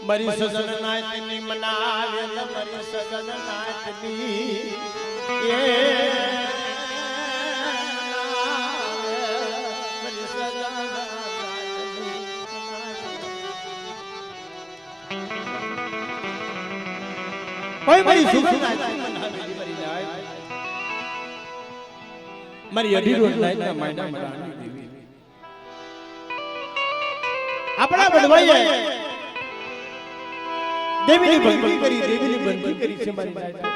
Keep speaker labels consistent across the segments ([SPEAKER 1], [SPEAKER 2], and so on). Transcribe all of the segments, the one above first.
[SPEAKER 1] મરી સજન નાચની મનાવે મરી સજન નાચની એ મરી સજન નાચની કોઈ મરી સુખ નાચની મનાવે મરી જાય મરી અઢી રોજ નાચના માયના મનાવી દેવી આપણા બળવાઈએ દેવીની ભક્તિ કરી દેવીની બંધી કરી છે મારી નાયના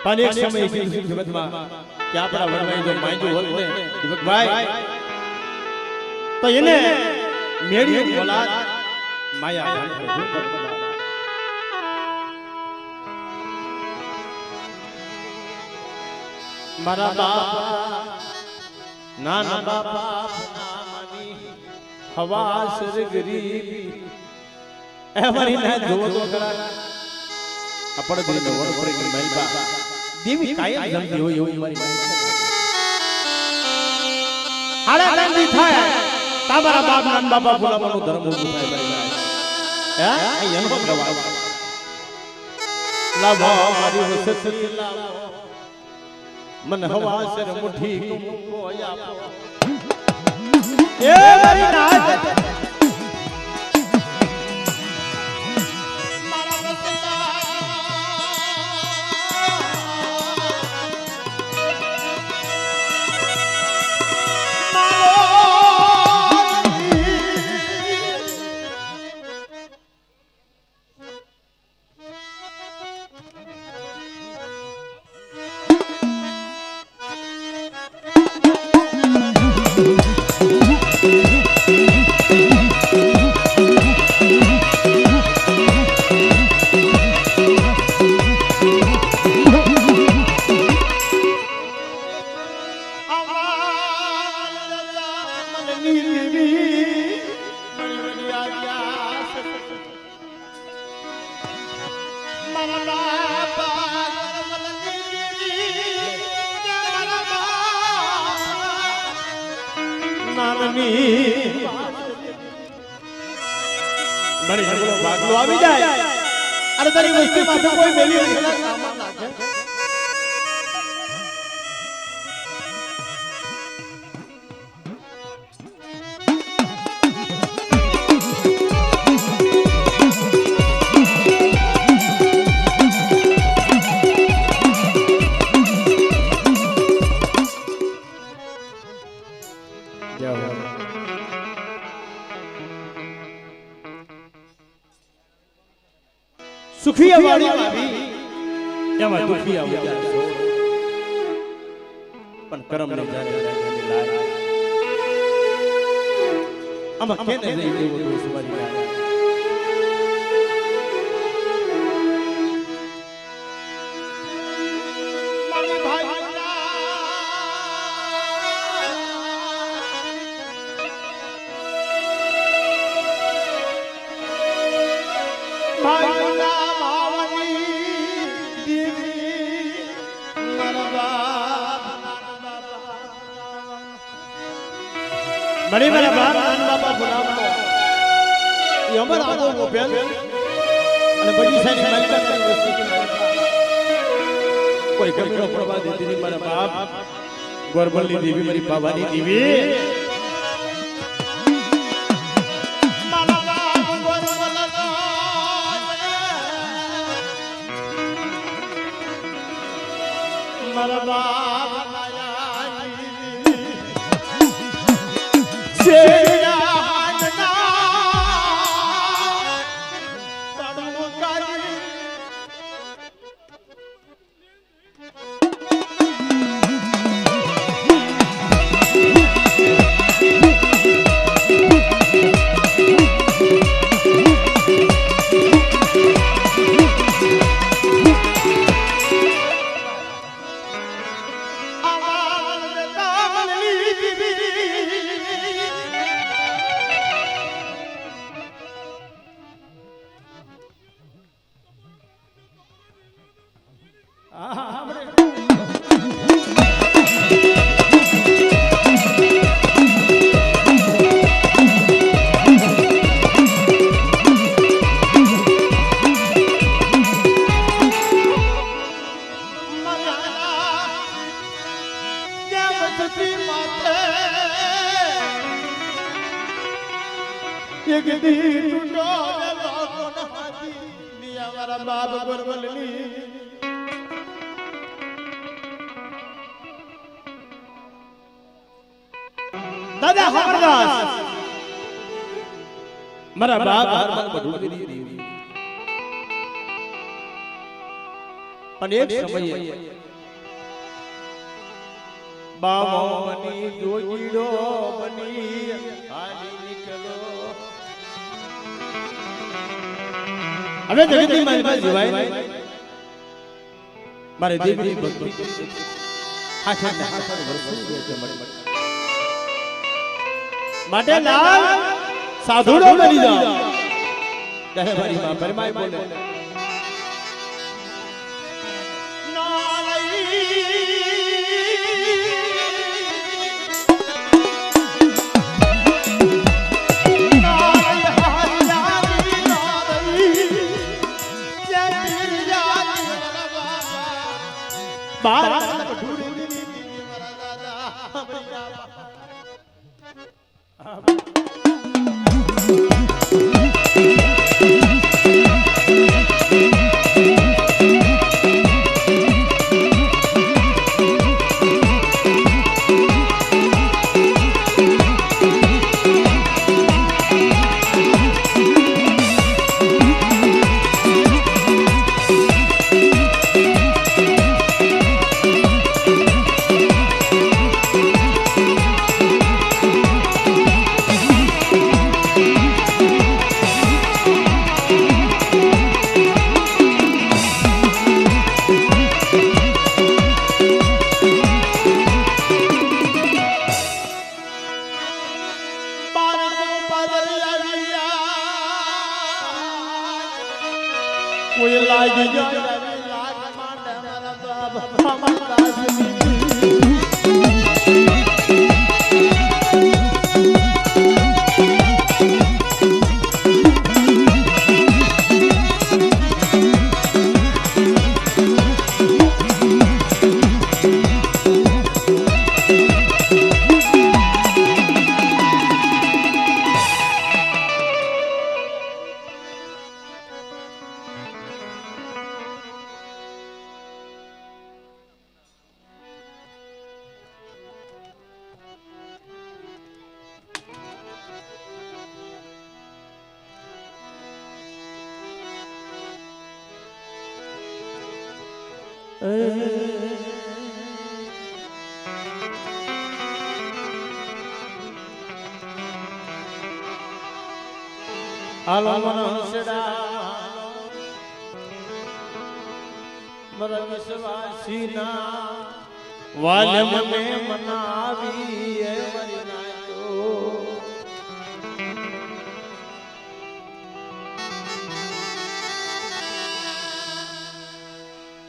[SPEAKER 1] પણ એક સમય છે જગતમાં કે આપણા વડવાઈ જો માંગ્યો હોત ને દીપકભાઈ તો એને મેળી ઓલાદ માયા મારા બાપા નાના બાપા હવા સર ગરીબી એમરી ના જોવો તો કરા અપડ દી નો વડ પર કે મલબા દેવી કાય જલ્દી હોય એવું મારી હાલે જલ્દી થાય તમારા બાપ નાન બાપા બોલાવાનો ધર્મ ઊભો થાય મારી હે આ એનો ગવા લાવો મારી વસતી લાવો મન હવા સર મુઠી કુમકો આપો એ મારી નાચ મારી સગળો ભાગલો આવી જાય અરે તારી વસ્તી માથે કોઈ મેલી સામાન નાખે સુખી વાળી આવી એમાં દુખી આવી જાય પણ કરમ ને જાણે લાય આમાં કેને જઈ દેવો દોષ મારી જાય મારી ભાઈ બડી મારા બાપ નાન બાપા બોલાવતો એ અમર આદો ગોપેલ અને બડી સારી માલિકા કરી વસ્તુ કોઈ કમીનો પ્રભા દેતી ની મારા બાપ ગોરબલની દેવી મારી બાવાની દેવી મારા બાપ ગોરબલનો મારા બાપ એક દી ટૂટો લોકો નહાતી ની અમારા બાપ ગોરવલની દાદા ખબરદાર મારા બાપ હારમાં બધું કરી દીધું અને એક સમયે બામો બની જોગીડો બની હાલી નીકળો હવે જગતની મારી પાસે જીવાય મારે દેવીની ભક્તિ હાથે હાથે વર્ષો છે માટે લાલ સાધુડો બની જાઓ કહે મારી માં પરમાય બોલે હાલો મનસડા મરા વિશ્વાસીના વાલે મને મનાવી એ મરી નાખ્યો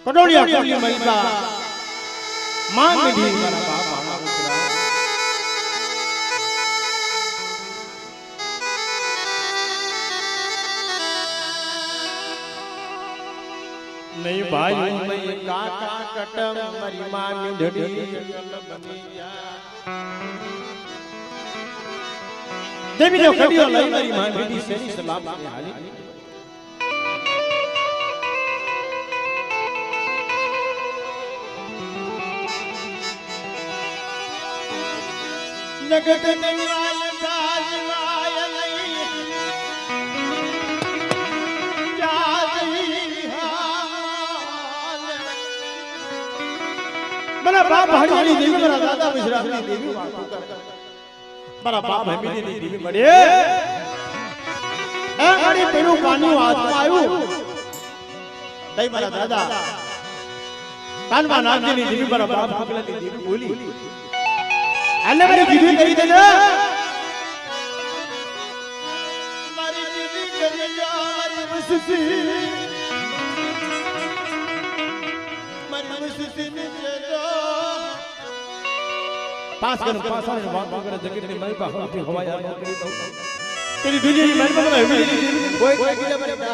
[SPEAKER 1] કડોડિયા કોલી મલકા માં મીઠી મારા બાપ नहीं भाई मैं काका कटम मरी मां मिढड़ी गल बनी जा देवी ने खड़ियो लई मरी मां मिढड़ी सेनी सलाम ने हाली जगत निवाल काजवाय लई मेरा बाप हरियाणी देवी मेरा दादा विश्रामी देवी मेरा बाप हमीनी देवी बड़े ए गाड़ी पेरू पानी हाथ में आयो दई मेरा दादा कानवा नागजी देवी मेरा बाप हकला देवी बोली अन्ने मेरी दीदी करी देना मारी दीदी करी जा मारी मुससी ने पास कर पास आने बात कर जगत ने मई बाहर की हवाया नौकरी दो तेरी दुनिया की मन में हुई कोई की बरेदा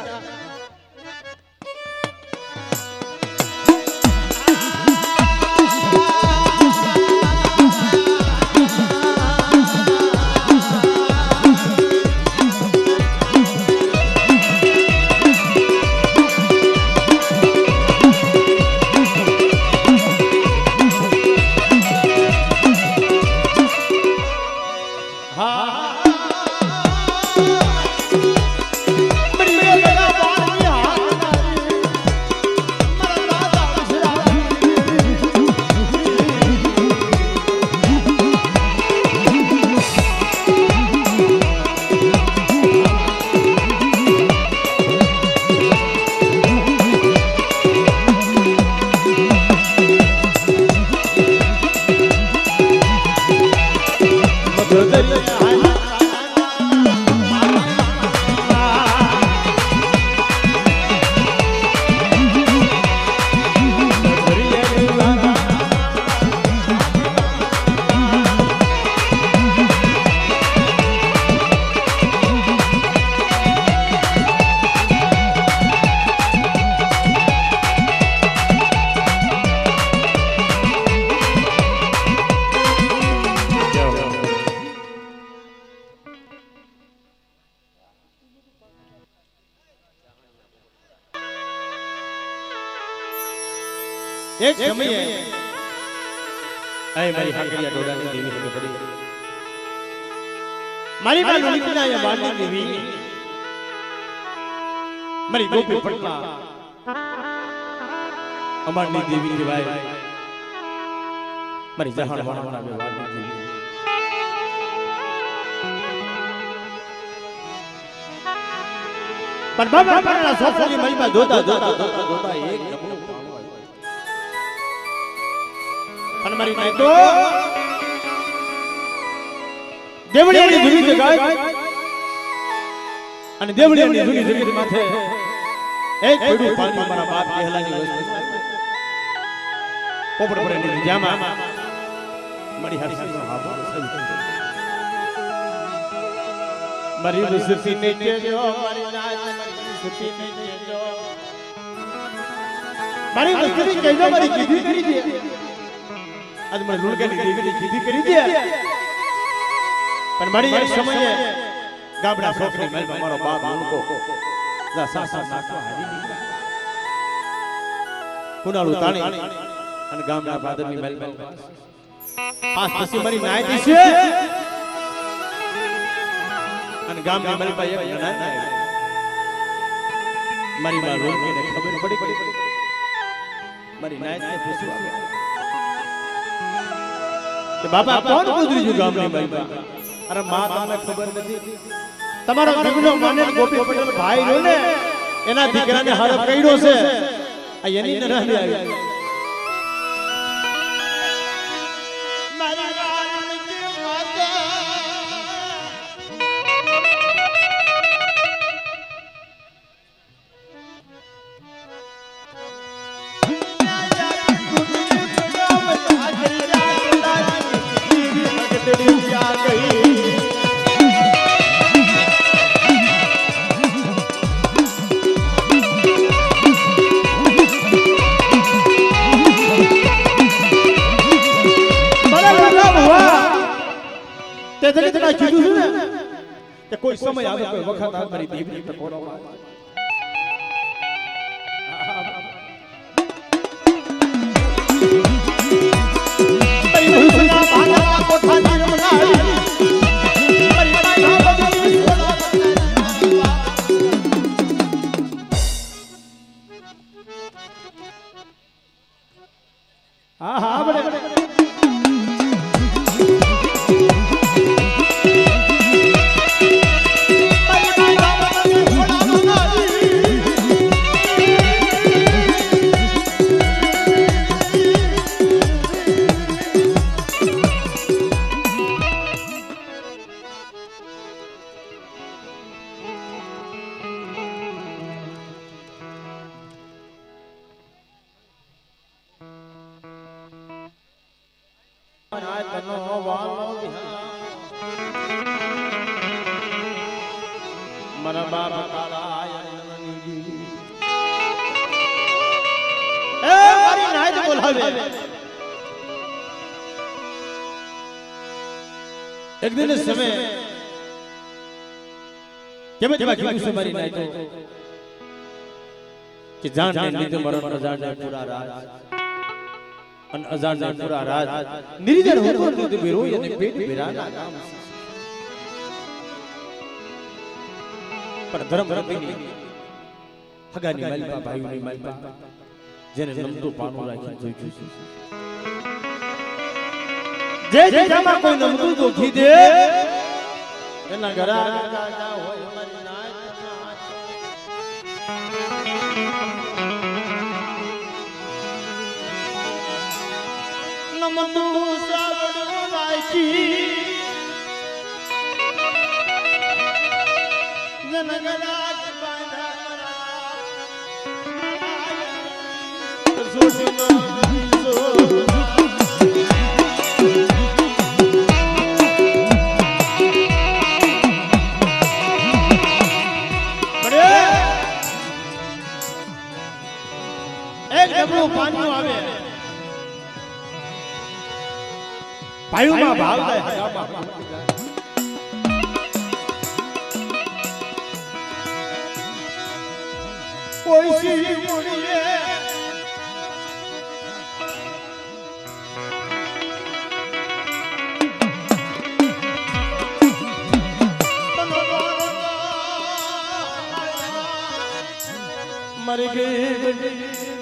[SPEAKER 1] એક સમયે અહીં મારી હાકરિયા ડોડાની દેવી હમે પડી મારી માં લલિતના એ વાડની દેવી મારી ગોપી પટલા અમારની દેવી કહેવાય મારી જહાન વાળાના બે વાડની દેવી પણ બાબા પરના સોફાની મહિમા જોતા જોતા જોતા જોતા એક નમૂનો અને મારી નાય તો દેવળિયાની ધૂની જગાય અને દેવળિયાની ધૂની જગત માથે એક પડું પાણી મારા બાપ કહેલાની વસ્તુ પોપડ પડેની જામા મારી હરસીનો હાબો મારી રુસતી ને કેજો મારી નાય મારી રુસતી ને કેજો મારી રુસતી કેજો મારી કીધી કરી દે આજ મને લુણકાની દેવીની કીધી કરી દે પણ મારી એક સમયે ગાબડા છોકરી મહેલમાં મારો બાપ લુણકો જા સાસા નાખવા હારી નીકળ્યા કુનાળું તાણી અને ગામના ભાદરની મહેલમાં પાસ પછી મારી નાય દીશે અને ગામની મહેલમાં એક નાય મારી માં લુણકીને ખબર પડી મારી નાયને પૂછ્યું કે બાપા કોણ ગુજરી ગયું ગામની મહેલમાં અરે માં તમને ખબર નથી તમારો જગનો માને ગોપી પટેલ ભાઈ રહ્યો ને એના દીકરાને હડપ કર્યો છે આ એની નરાલી આવી મારી રાણી માતા કીધું ને કે કોઈ સમય આવે કોઈ વખત આવે મારી દેવી ટકોરો હા હા બડે મારા બાપ કાળા એ મારી નાય બોલાવે એક દિન સમય કેમ કેવા કીધું છે મારી નાય તો કે જાન ને લીધે મરણ અજાણ ને પૂરા રાજ અન અજાણ ને પૂરા રાજ નિર્જર હોતો તો બેરો અને પેટ બેરાના કામ પણ ધર્મ રતીની હગાની માલપા ભાઈઓની માલપા જેને નમતું પાનું રાખી જોઈતું છે જે જામાં કોઈ નમતું તો કીધે એના ઘરા ગાડા હોય અમારી નાચ નમતું સાવડું રાખી જનગરા પાણી આવે પાયુમાં ભાવ થાય કોઈ સી મુડીએ મર ગઈ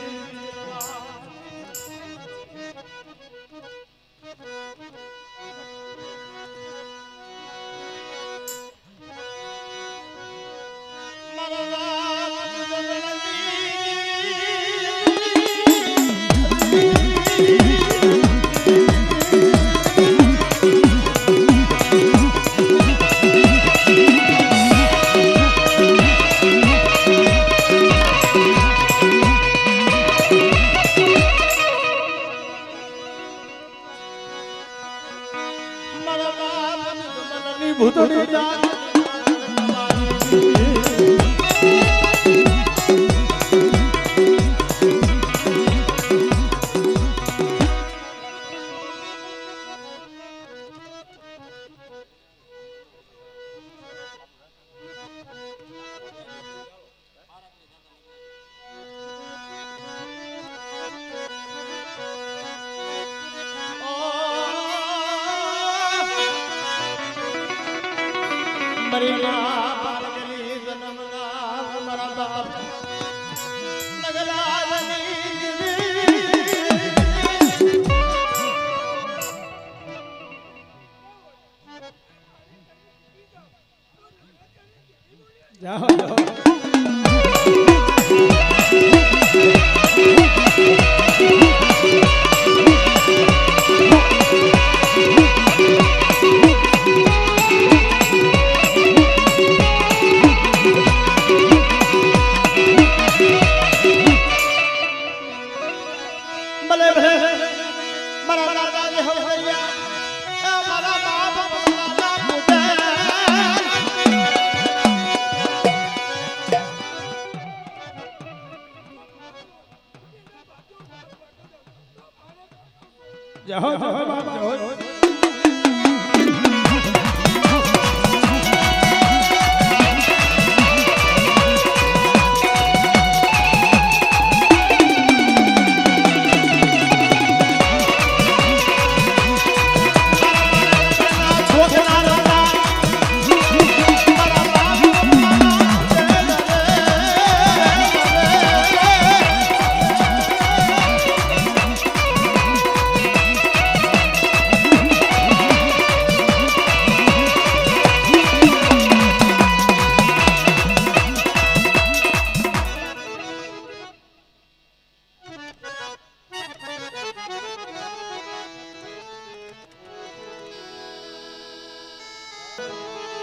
[SPEAKER 1] ભૂતડી જાઓ જાઓ બાપ જાઓ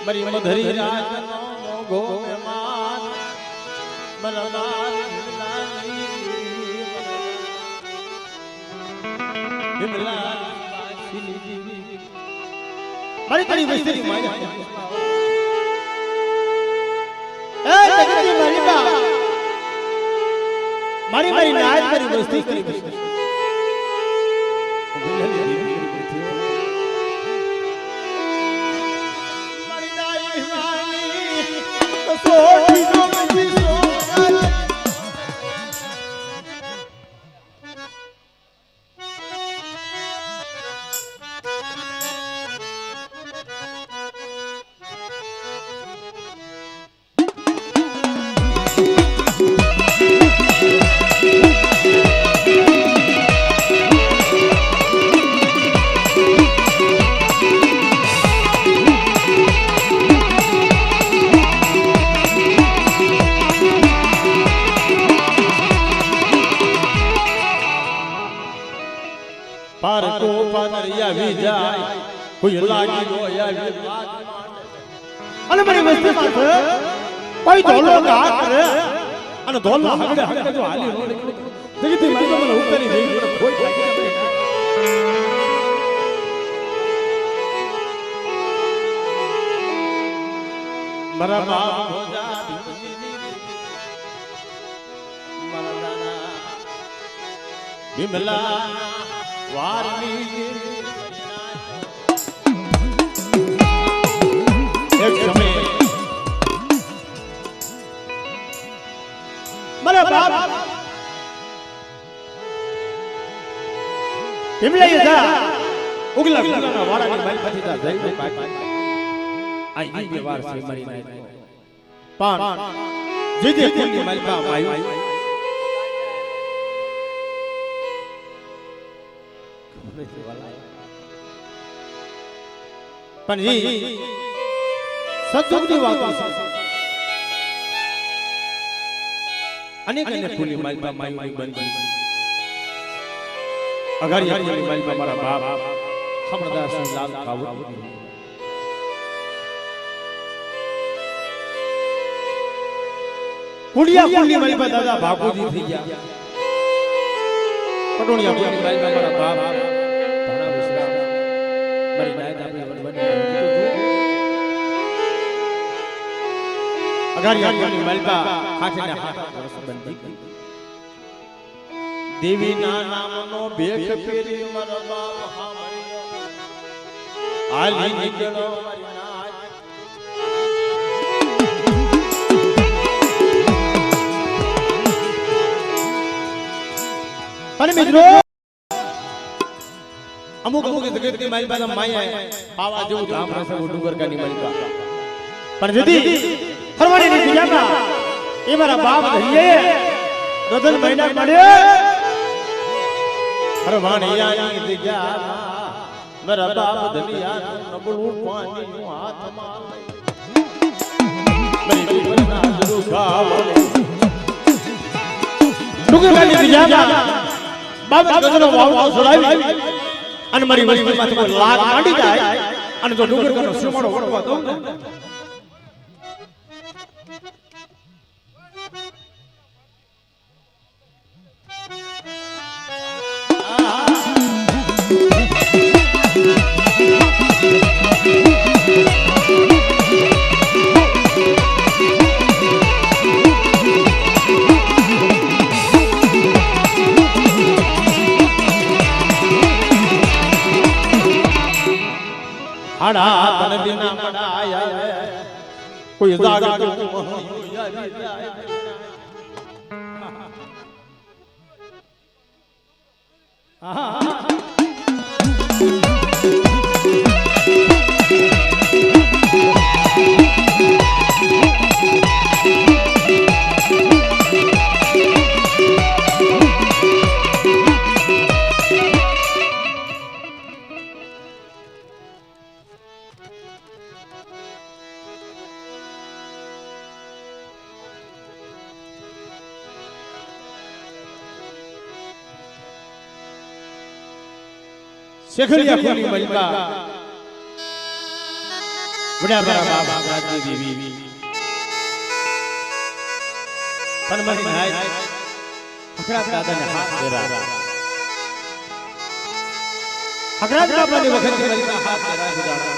[SPEAKER 1] मरी मधुरी रात मोगो मेहमान मरदार बिमला मारी तड़ी वैसे माया ए तकरी मारी बा मारी मारी नाच करी वस्ती करी આવી જાય કોઈ લાગી હોય આવી અને મારી વસ્તી માથે કોઈ ધોલો ઘા કરે અને ધોલા હગડે હગડે જો હાલી નો જગતી મારી મને ઉતારી દે કોઈ લાગી મારા બાપ ભોજા વિમલા વારની એક સમય મારા બાપ વિમલા યદા ઉગલા ઉગલા વાળાની મારી પાછી જા જઈ પાછી આ ઈ વ્યવહાર છે મારી નાય પણ જે જે કોની મારી પાસે આવ્યું પણ ઈ સત્સંગની વાતો છે અનેક અનેક ફૂલી માલપા માયુની બંધી અઘારિયા ફૂલી માલપા મારા બાપ ખમરદાસ લાલ ખાવું કુડિયા ફૂલી માલપા દાદા ભાગોજી થઈ ગયા પટોણિયા ફૂલી માલપા મારા બાપ ઘણા વિશ્રામ મારી નાયત આપણી વનવની અઘારિયા ફૂલી માલપા હાથે ને હાથ બંધી દેવી ના નામનો ભેખ ફેરી મારા બાપ હામળ્યો હાલી નીકળો મારી નાચ પણ મિત્રો અમુક અમુક જગતની મારી પાસે માયા પાવા જેવું ધામ રહેશે ડુંગરકાની મારી પાસે પણ દીદી ફરવાની ની બીજામાં એ મારા બાપ ધરીએ રતન મહિના મળ્યો ફરવાણીયાની દીજામાં મારા બાપ ધરિયા નબળું પાણીનું હાથમાં લઈ મેરી જીવનના જરૂર ખાવલે ડુંગરકાની બીજામાં બાપ ગજનો વાવ છોડાવી અને મારી વસ્તીમાંથી કોઈ લાગ માંડી જાય અને જો ડુંગરકાનો સીમાડો વળવા દઉં ને આડા તન દિના મડાયા કોઈ જાગતું મહુયા જાય શેખલિયા ફૂલી મલકા બડા બડા બાબા રાજની દેવી પનમની નાય હકરાત દાદાને હાથ ધરા હકરાત બાબાની વખત મલકા હાથ ધરા ગુજારા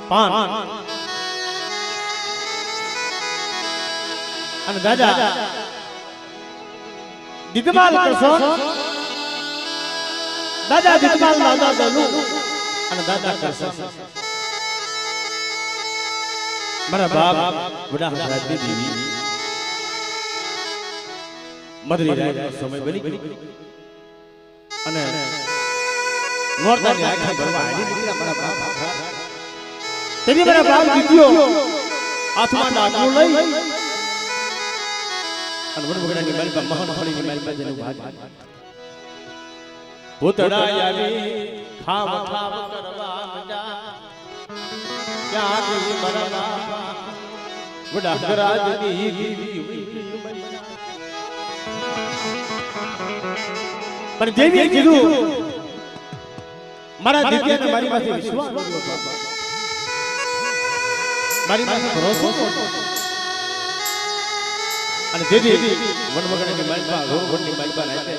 [SPEAKER 1] પાન અને દાદા દીદમાલ કરશો દાદા દીદમાલ દાદા દલુ અને દાદા કરશો મારા બાપ બડા રાજની દેવી મદરી રાય સમય બની અને નોરતાની આંખે ભરવા આડી નીકળ્યા મારા બાપ તેની મારા બાપ દીધ્યો હાથમાં ડાકું લઈ અને વનવગડાની માલપા મહાન ફળીની માલપા જેનું ભાગ ભૂતડા આવી ખાવ ખાવ કરવા મજા ક્યાં મારા બાપા વડા રાજની દેવી પણ દેવીએ કીધું મારા દીકરાને મારી પાસે વિશ્વાસ નહોતો. મારી પાસે ભરોસો નહોતો. અને જેથી વનવગડાની માલપા રોગની માલપા રાતે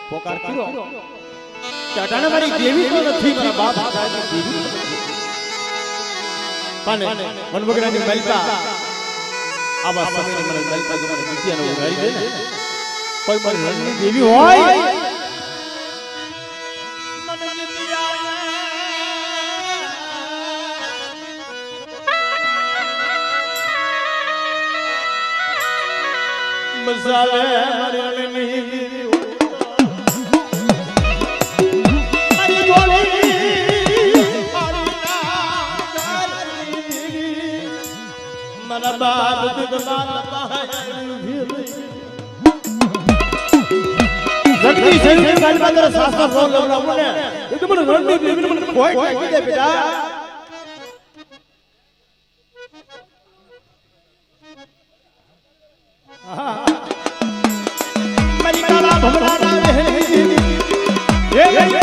[SPEAKER 1] પોકાર કર્યો કે અટાણે મારી દેવી તો નથી, મારા બાપ દાદાની દેવી પાને વનવગડાની માલપા આવા સમયે મને માલપા જો મને વિદ્યાનો ઉગાડી દે ને કોઈ મારી રણની દેવી હોય મસાલે મરણની મારી ગોળી મારા બાપ દુદમાન જગતી સૈનિક કાલમાં તારા સાસા ફોન લવડાવું ને એ તો મને રણની દેવીને મને કોઈ ઠાકી દે બેટા. મારી કાળા ભમરાના વહેલી દેવી હે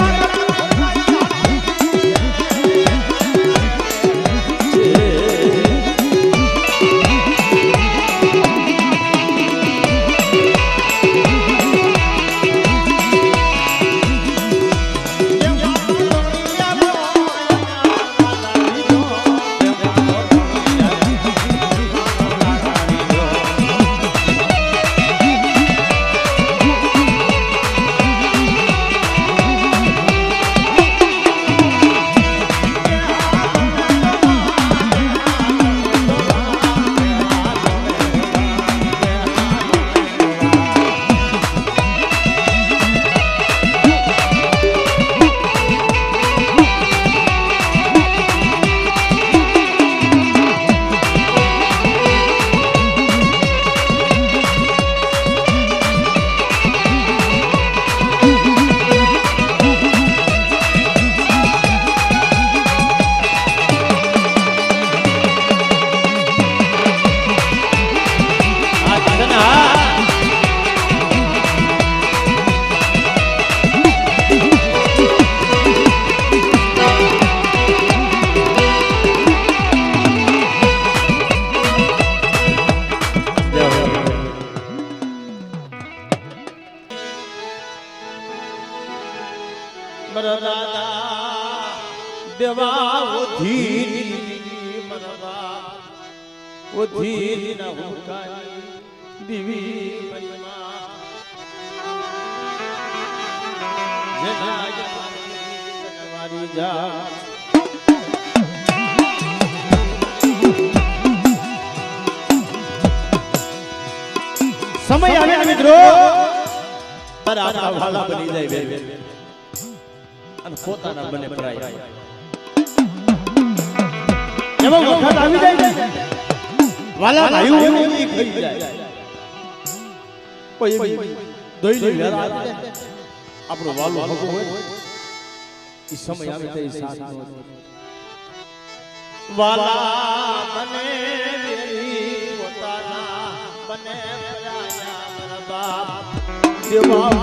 [SPEAKER 1] દેવા ઓધી મરવા ઓધી ના હુકાઈ દીવી મહિમા જેના મારી જા સમય આવે મિત્રો તારા આપણા વાલા બની જાય બે અને પોતાના બને પરાય એવો વખત આવી જાય વાલા ભાઈઓ એ ખાઈ જાય કોઈ દોઈલી વેરા આપણો વાલો ભગો હોય ઈ સમય આવે તે સાથ નો વાલા બને વેરી પોતાના બને પરાયા મારા બાપ દેવા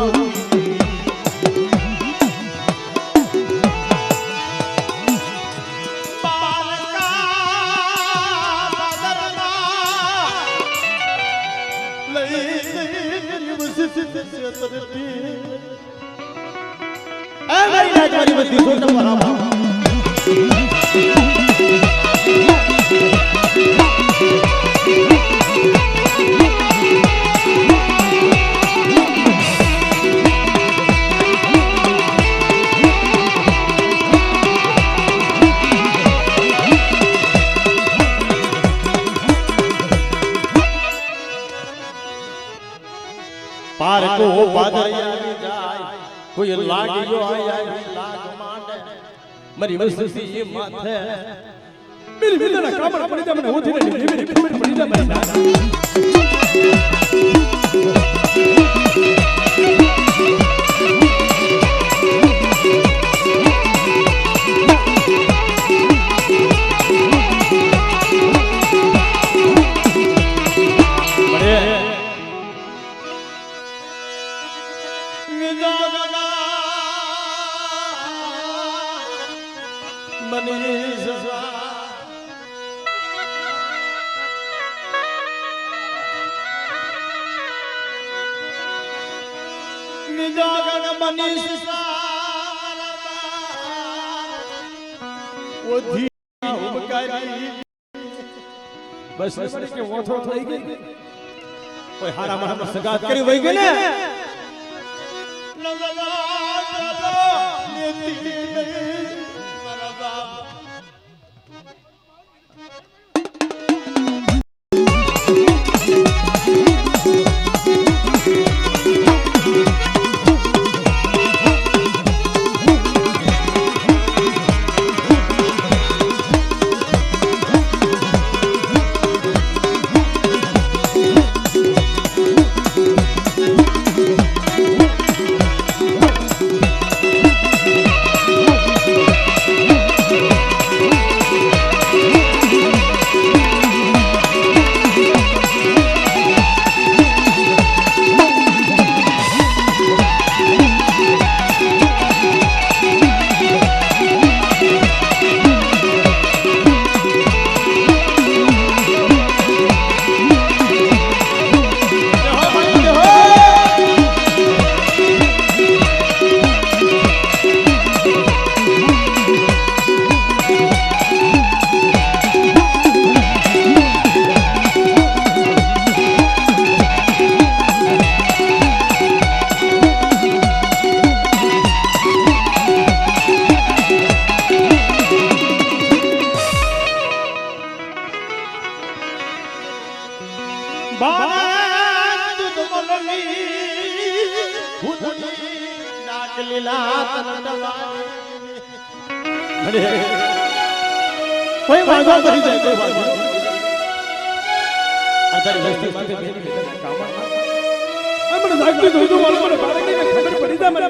[SPEAKER 1] पार को पादरिया जाय कोई लागियो आया लाग मांडे मरी वस्ती ये माथे मेरी विदना कामड़ पड़ी जा મને ઓથી ને મેરી ખબર પડી जा મારી ના જોગણ મનીષ ઓધી ઉપકારી બસ બસ કે ઓથો થઈ ગઈ કોઈ હારા મારા સગાત કરી વઈ ગઈ ને કોઈ વાંધો કરી જાય કોઈ વાંધો અત્યારે વસ્તી માટે બેની કામ મને લાગતું જોઈતું મને બાળકને ખબર પડી જાય મને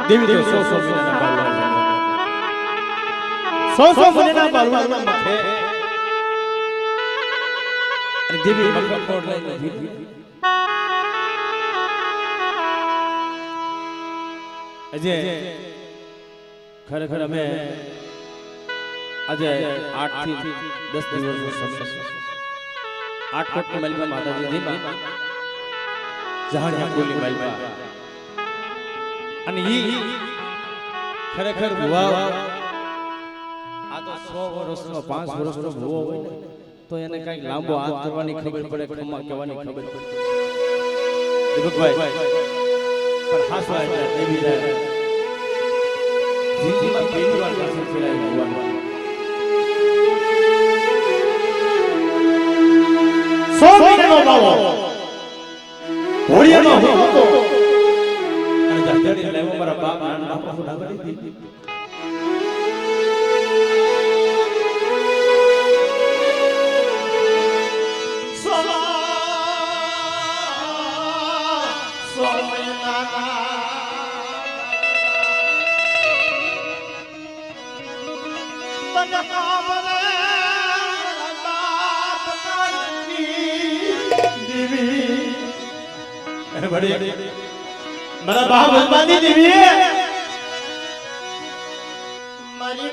[SPEAKER 1] દેવી દેવ સો મહિના બાળવા માથે અને દેવી મકર કોડ લઈને અજે ખરેખર અમે આજે 8 થી 10 દિવસનો સમય છે 8 કોટની મલમાં માતાજી દીમાં જહાણિયા કોલી મલમાં અને ઈ ખરેખર ભુવા આ તો 100 વર્ષનો 5 વર્ષનો ભુવો હોય તો એને કઈક લાંબો હાથ કરવાની ખબર પડે ખમા કહેવાની ખબર પડે દીપકભાઈ પણ હાસવા એટલે દેવી જાય જિંદગીમાં પહેલી વાર દર્શન કર્યા ભગવાન સોમનો બાવો હોળિયામાં હું હતો અને જતડી લેવો મારા બાપ નાના બાપુ ડાબડી દીધી મારા બાપ હસબાની દેવી મારી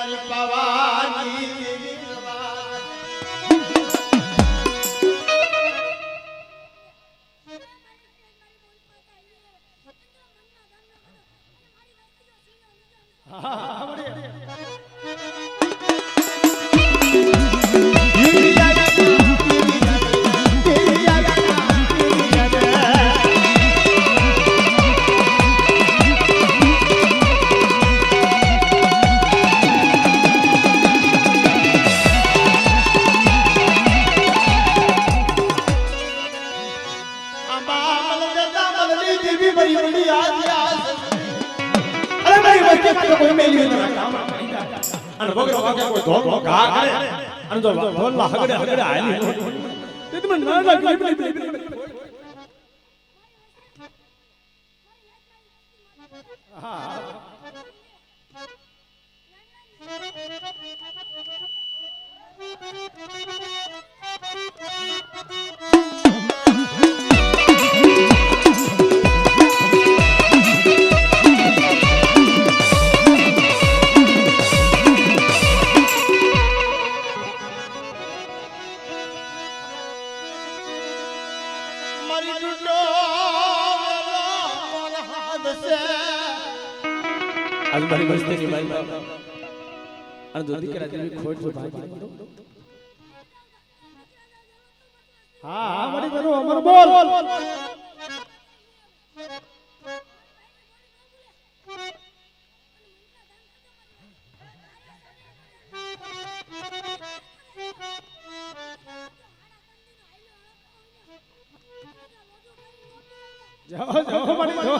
[SPEAKER 1] મારી પવાની કોઈ ધોળનો ઘા કરે અને જો ધોળના હગડે હગડે હાલી તે તમે ના લાગે હા आज मारी मस्ती की भाई અને જો દીકરા જેવી ખોટ જો ભાગી હા હા મારી બરો અમર બોલ જાઓ જાઓ મારી જો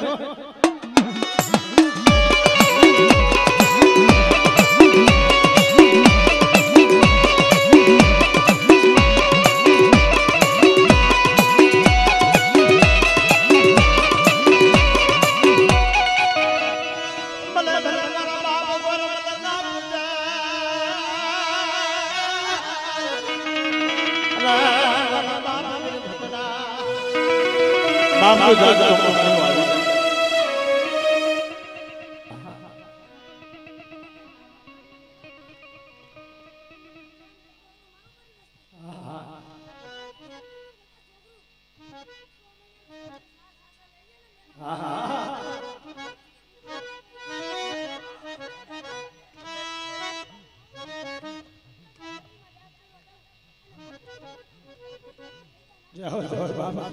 [SPEAKER 1] बाबू दादा को जाओ जाओ बाबा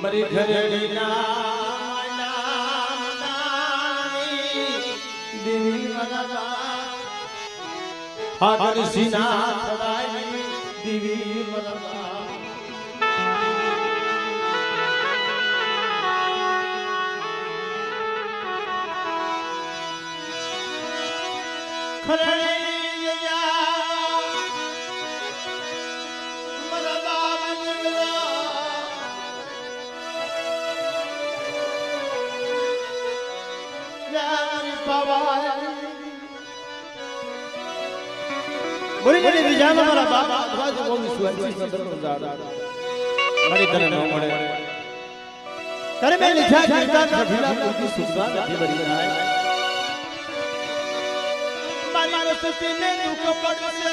[SPEAKER 1] मरी घरेडी देवी मरदा हाथ सीना थड़ाई देवी मरदा खरड़ी जा मरदा बोली बोली विजान हमारा बाप अथवा जो वो विश्वासी संदर्भ जाड़ा मरी तने न मरे तरे में लिखा गीता खठिला की सुधा नदी बरी बनाए मारी रस्ते ने दुख पड़से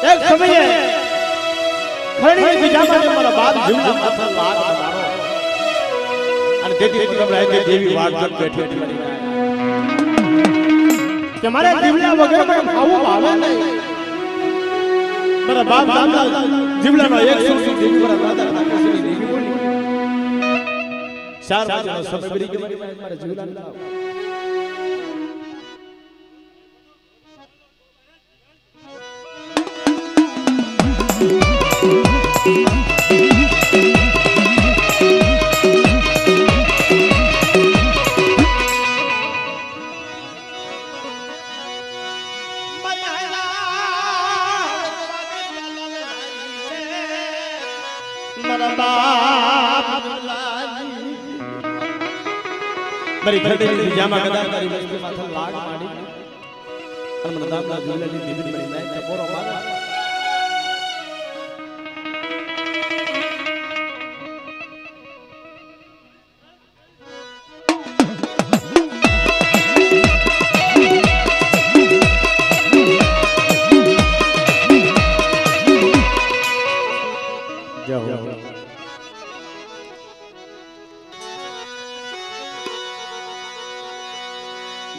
[SPEAKER 1] एक समय खरड़ी बिजामा ने मारा बाप जीवना माथा लाग मारो અને તેથી પૂનમ રાતે દેવી વાટ જોત બેઠી હતી કે મારે જીવલા વગર મને ખાવું ભાવે નહીં મારા બાપ દાદા જીવલાનો એક સુરસી દેવી મારા દાદા કાકીની દેવી બોલી 4 વાગ્યાનો સમય બરી ગયો મારા જીવલા લાવ મારી ઘરડી બીજામાં કદાચ તારી વસ્તી માથે લાડ માડી અને મને દાદા જોલેલી દીદી મળી જાય તો પોરો મારે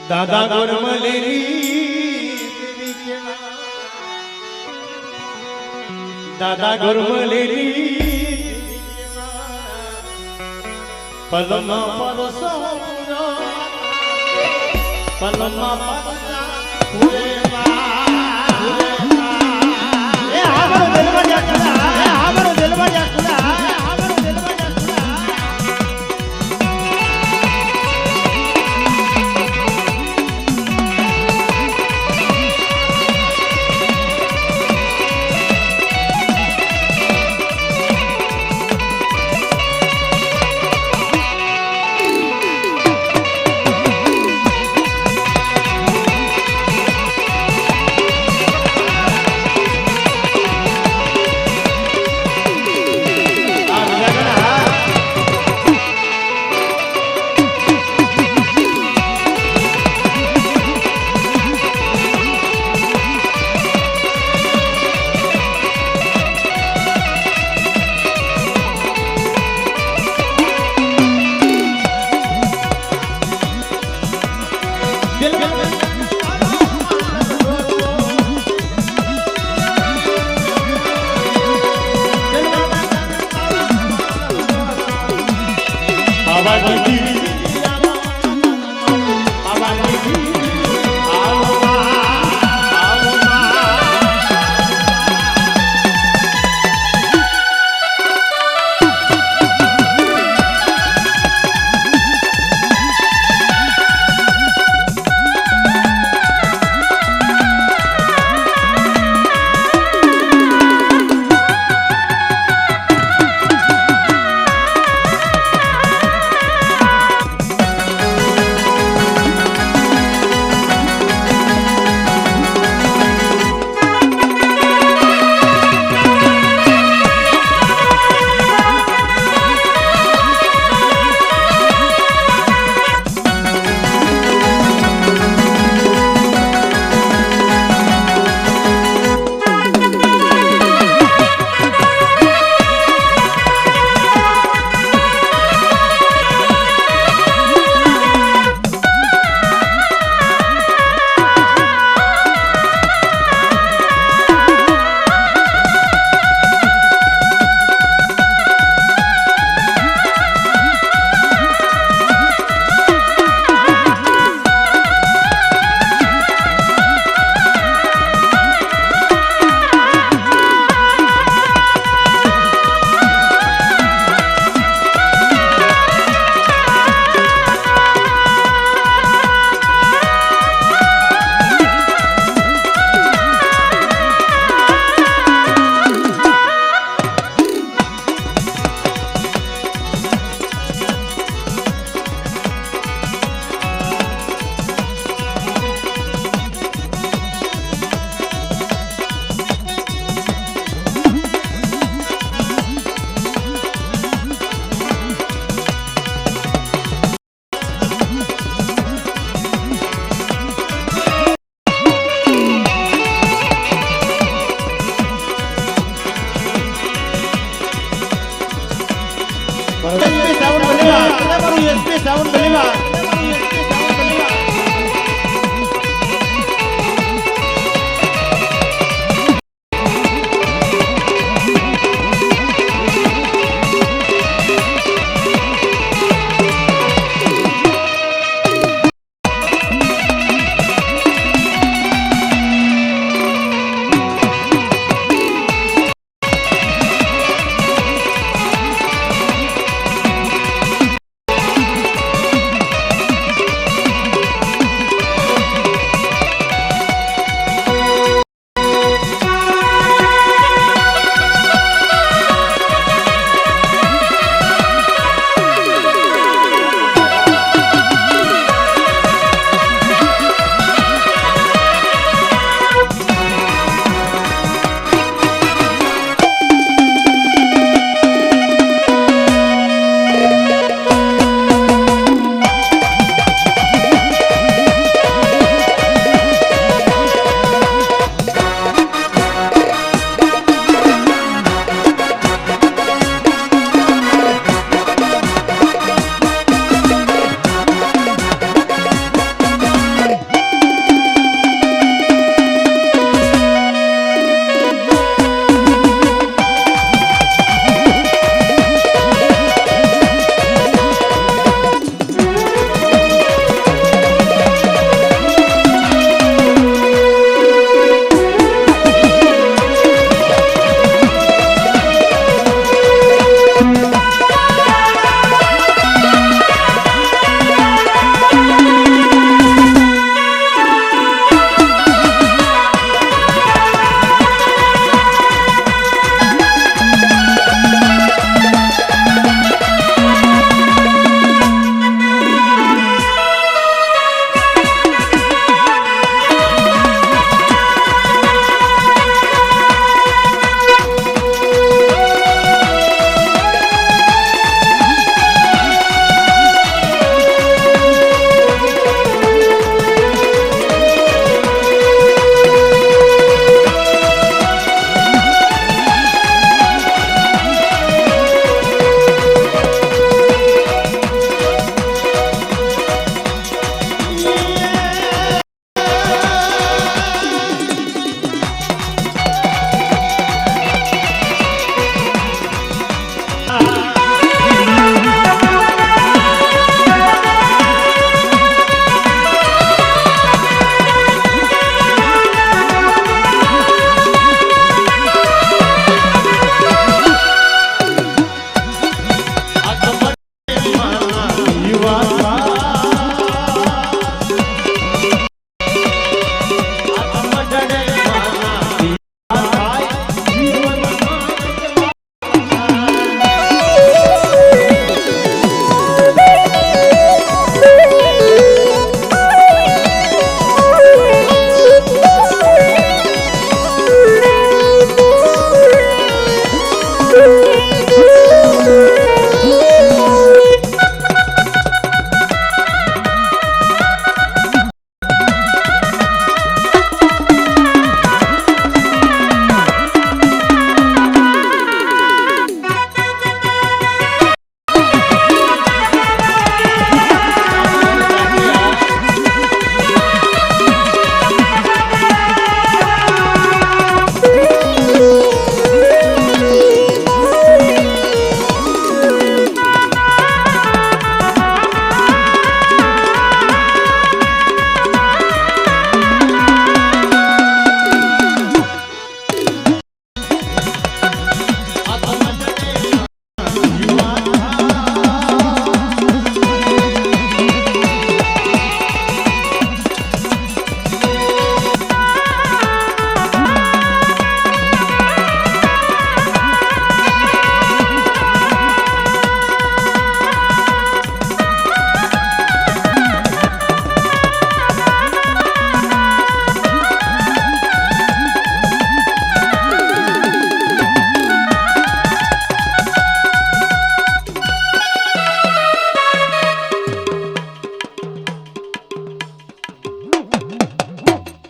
[SPEAKER 1] દાદા ગુરમલેરી દાદા ગુરમલેરી પલમાં પરસો પલમાં પરસા એ હારો દિલવા જાકડા એ હારો દિલવા જાકડા હારો દિલવા જાકડા દિલ